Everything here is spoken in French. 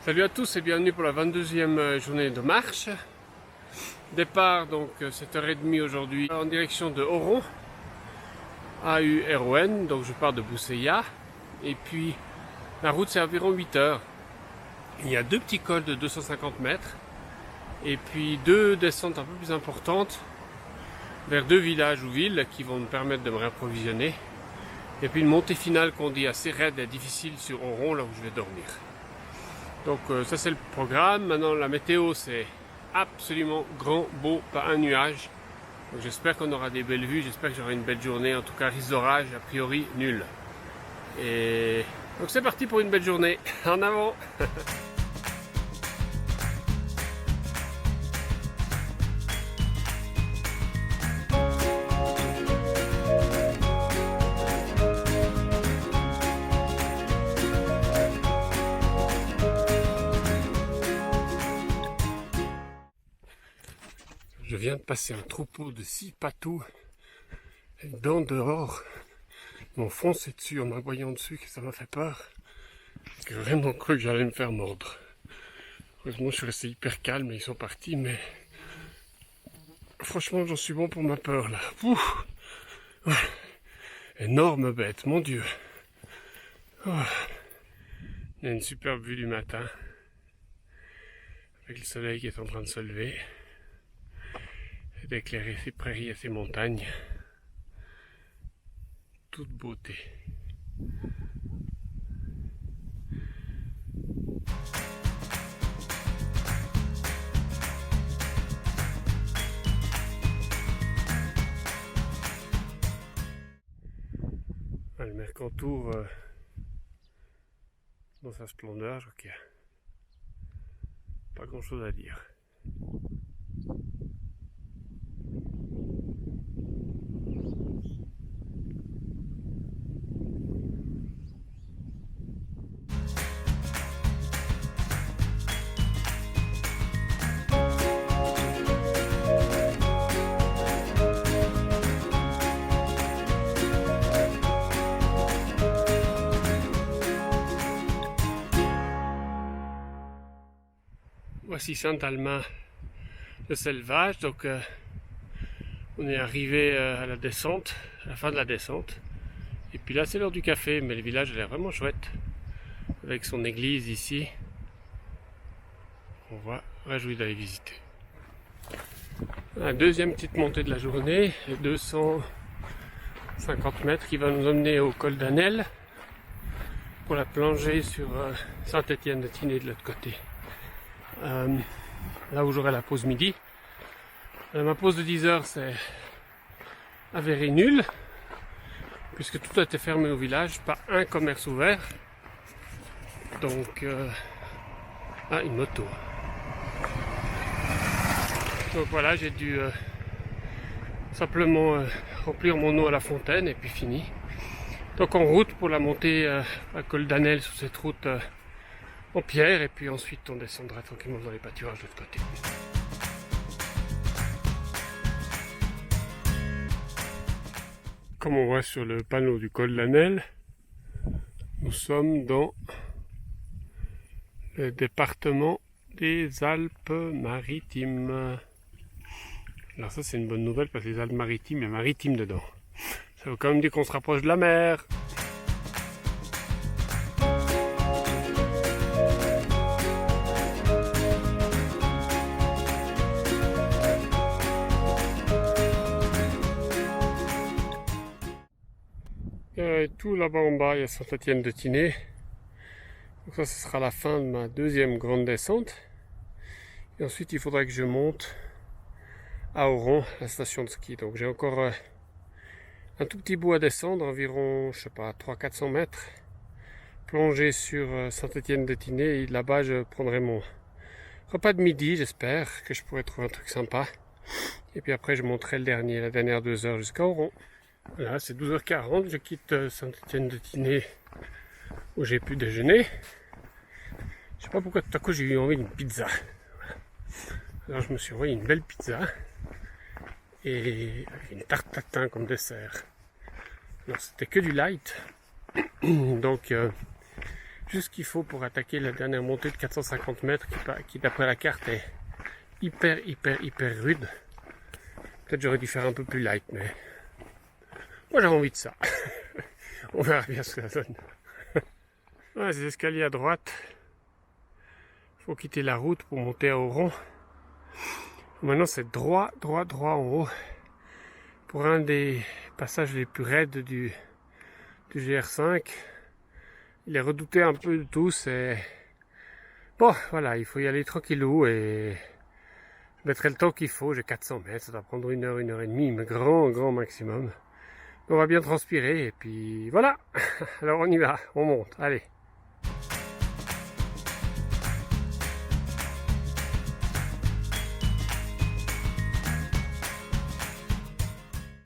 Salut à tous et bienvenue pour la 22e journée de marche. Départ donc 7h30 aujourd'hui en direction de Oron, AURON, donc je pars de Bousseya. Et puis la route c'est environ 8 heures. Il y a deux petits cols de 250 mètres et puis deux descentes un peu plus importantes vers deux villages ou villes qui vont me permettre de me réapprovisionner. Et puis une montée finale qu'on dit assez raide et difficile sur Oron, là où je vais dormir. Donc ça c'est le programme. Maintenant la météo c'est absolument grand, beau, pas un nuage. Donc j'espère qu'on aura des belles vues, j'espère que j'aurai une belle journée. En tout cas risque d'orage a priori nul. Et donc c'est parti pour une belle journée. En avant. Je viens de passer un troupeau de 6 patous avec dents dehors. Ils m'ont foncé dessus en m'aboyant dessus, que ça m'a fait peur. J'ai vraiment cru que j'allais me faire mordre. Heureusement, je suis resté hyper calme et ils sont partis, mais franchement, j'en suis bon pour ma peur là. Ouh. Ouais. Énorme bête, mon Dieu. Oh. Il y a une superbe vue du matin, avec le soleil qui est en train de se lever. D'éclairer ces prairies et ces montagnes. Toute beauté. Le Mercantour dans sa splendeur, je crois qu'il n'y a pas grand chose à dire. Voici Saint-Alma de Selvage, donc on est arrivé à la descente, à la fin de la descente. Et puis là c'est l'heure du café, mais le village a l'air vraiment chouette, avec son église ici. On va réjouir d'aller visiter. La deuxième petite montée de la journée, 250 mètres qui va nous emmener au col d'Anel pour la plongée sur Saint-Étienne-de-Tinée de l'autre côté. Là où j'aurai la pause midi. Ma pause de 10 heures c'est avéré nul, puisque tout a été fermé au village, pas un commerce ouvert. Donc, une moto. Donc voilà, j'ai dû simplement remplir mon eau à la fontaine et puis fini. Donc en route pour la montée à col d'Anel sur cette route en pierre, et puis ensuite on descendra tranquillement dans les pâturages de l'autre côté. Comme on voit sur le panneau du col d'Anel, nous sommes dans le département des Alpes-Maritimes. Alors ça c'est une bonne nouvelle parce que les Alpes-Maritimes, il y a maritime dedans. Ça veut quand même dire qu'on se rapproche de la mer. Et tout là-bas en bas, il y a Saint-Étienne-de-Tinée. Donc ça, ce sera la fin de ma deuxième grande descente. Et ensuite, il faudra que je monte à Oron, la station de ski. Donc j'ai encore un tout petit bout à descendre, environ, je sais pas, 300-400 mètres. Plonger sur Saint-Étienne-de-Tinée. Et là-bas, je prendrai mon repas de midi, j'espère que je pourrai trouver un truc sympa. Et puis après, je monterai la dernière 2 heures jusqu'à Oron. Voilà, c'est 12h40, je quitte Saint-Étienne-de-Tinée où j'ai pu déjeuner. Je sais pas pourquoi tout à coup j'ai eu envie d'une pizza. Alors je me suis envoyé une belle pizza et une tarte tatin comme dessert. Alors c'était que du light, donc Juste ce qu'il faut pour attaquer la dernière montée de 450 mètres qui d'après la carte est hyper rude. Peut-être j'aurais dû faire un peu plus light, mais moi j'avais envie de ça. On verra bien ce que ça donne. Ouais, ces escaliers à droite. Il faut quitter la route pour monter à Oron. Maintenant c'est droit en haut. Pour un des passages les plus raides du GR5. Il est redouté un peu de tous et bon voilà, il faut y aller tranquillou et je mettrai le temps qu'il faut. J'ai 400 mètres, ça doit prendre 1 heure, 1 heure et demie, mais grand maximum. On va bien transpirer et puis voilà. Alors on y va, on monte, allez.